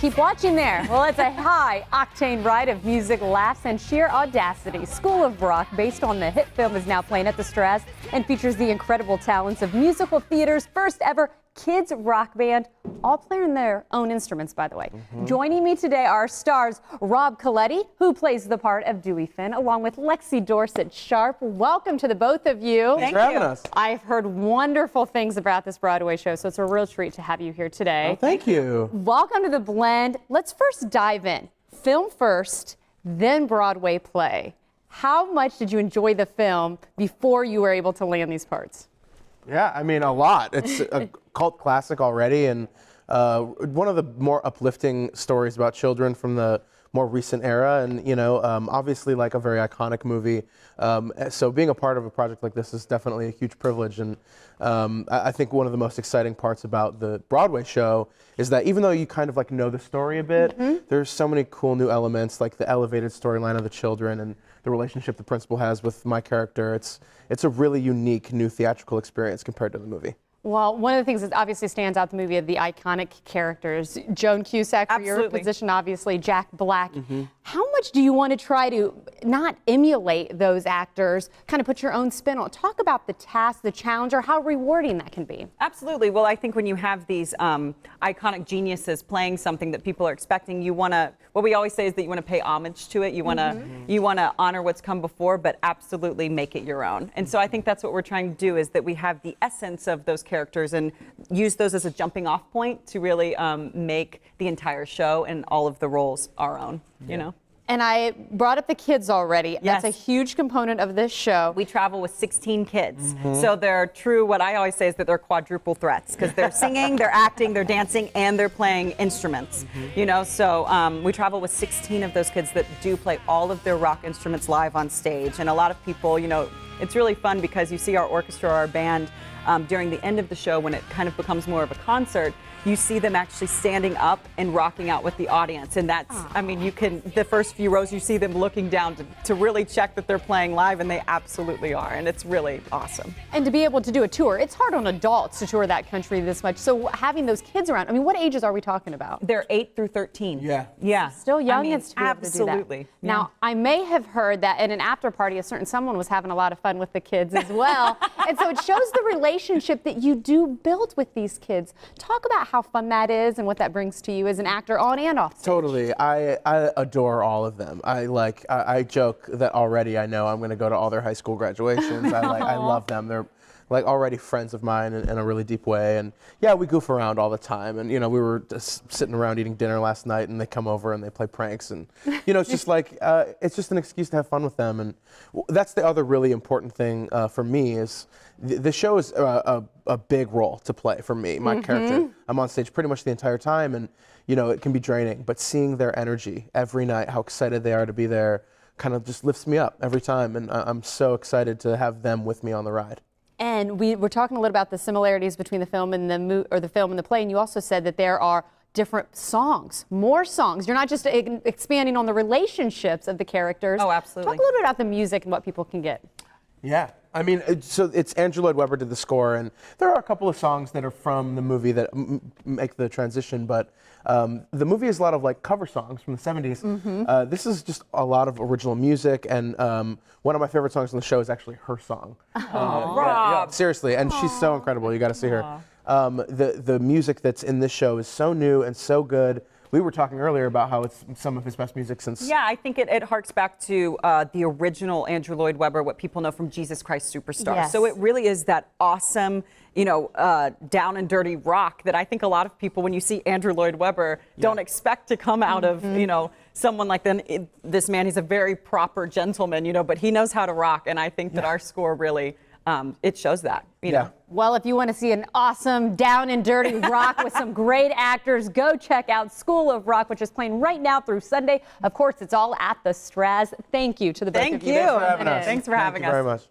Keep watching there. Well, it's a high-octane ride of music, laughs, and sheer audacity. School of Rock, based on the hit film, is now playing at the Straz and features the incredible talents of musical theater's first ever kids rock band, all playing their own instruments, by the way. Joining me today are stars Rob Coletti, who plays the part of Dewey Finn, along with Lexi Dorset Sharp. Welcome to the both of you. Thanks for having us. I've heard wonderful things about this Broadway show, so it's a real treat to have you here today. Oh, thank you. Welcome to the blend. Let's first dive in. Film first, then Broadway play. How much did you enjoy the film before you were able to land these parts? Yeah, I mean, a lot. It's a cult classic already, and one of the more uplifting stories about children from the more recent era, and obviously like a very iconic movie. So being a part of a project like this is definitely a huge privilege, and I think one of the most exciting parts about the Broadway show is that even though you kind of like know the story a bit, there's so many cool new elements, like the elevated storyline of the children and the relationship the principal has with my character. It's a really unique new theatrical experience compared to the movie. Well, one of the things that obviously stands out in the movie are the iconic characters. Joan Cusack, for your position, obviously, Jack Black. How much do you want to try to not emulate those actors, kind of put your own spin on it? Talk about the task, the challenge, or how rewarding that can be. Absolutely. Well, I think when you have these iconic geniuses playing something that people are expecting, you want to, what we always say is that you want to pay homage to it. You want to honor what's come before, but absolutely make it your own. And so I think that's what we're trying to do, is that we have the essence of those characters and use those as a jumping off point to really make the entire show and all of the roles our own, you know? And I brought up the kids already. That's a huge component of this show. We travel with 16 kids. So they're true, what I always say is that they're quadruple threats, because they're singing, they're acting, they're dancing, and they're playing instruments. So we travel with 16 of those kids that do play all of their rock instruments live on stage. And a lot of people, it's really fun because you see our orchestra, our band, during the end of the show, when it kind of becomes more of a concert, you see them actually standing up and rocking out with the audience. And that's, I mean, the first few rows, you see them looking down to really check that they're playing live, and they absolutely are. And it's really awesome. And to be able to do a tour, it's hard on adults to tour that country this much. So having those kids around, I mean, what ages are we talking about? They're 8 through 13. Yeah. Still young, to be absolutely. able to do that. Now, I may have heard that at an after party, a certain someone was having a lot of fun with the kids as well. And so it shows the relationship that you do build with these kids. Talk about how fun that is and what that brings to you as an actor on and off stage. Totally. I adore all of them. I joke that already I know I'm going to go to all their high school graduations. I love them. They're like already friends of mine in a really deep way. And yeah, we goof around all the time. And we were just sitting around eating dinner last night, and they come over and they play pranks. And it's just like it's just an excuse to have fun with them. And that's the other really important thing for me is the show is a big role to play for me, my character. I'm on stage pretty much the entire time, and it can be draining. But seeing their energy every night, how excited they are to be there, kind of just lifts me up every time. And I'm so excited to have them with me on the ride. And we were talking a little about the similarities between the film and the film and the play, and you also said that there are different songs, more songs. You're not just expanding on the relationships of the characters. Oh, absolutely. Talk a little bit about the music and what people can get. Yeah, I mean, so it's Andrew Lloyd Webber did the score, and there are a couple of songs that are from the movie that make the transition, but the movie is a lot of like cover songs from the 70s. This is just a lot of original music, and one of my favorite songs on the show is actually her song. Rob! Seriously, and she's so incredible. You got to see her. The music that's in this show is so new and so good. We were talking earlier about how it's some of his best music since... Yeah, I think it harks back to the original Andrew Lloyd Webber, what people know from Jesus Christ Superstar. Yes. So it really is that awesome, down and dirty rock that I think a lot of people, when you see Andrew Lloyd Webber, don't expect to come out of, someone like this man. He's a very proper gentleman, but he knows how to rock, and I think that our score really... it shows that, you know. Well, if you want to see an awesome down and dirty rock with some great actors, go check out School of Rock, which is playing right now through Sunday. Of course, it's all at the Straz. Thank you to the both of you. Thank you. Thanks for having us. Thanks for having us. Thank you very much.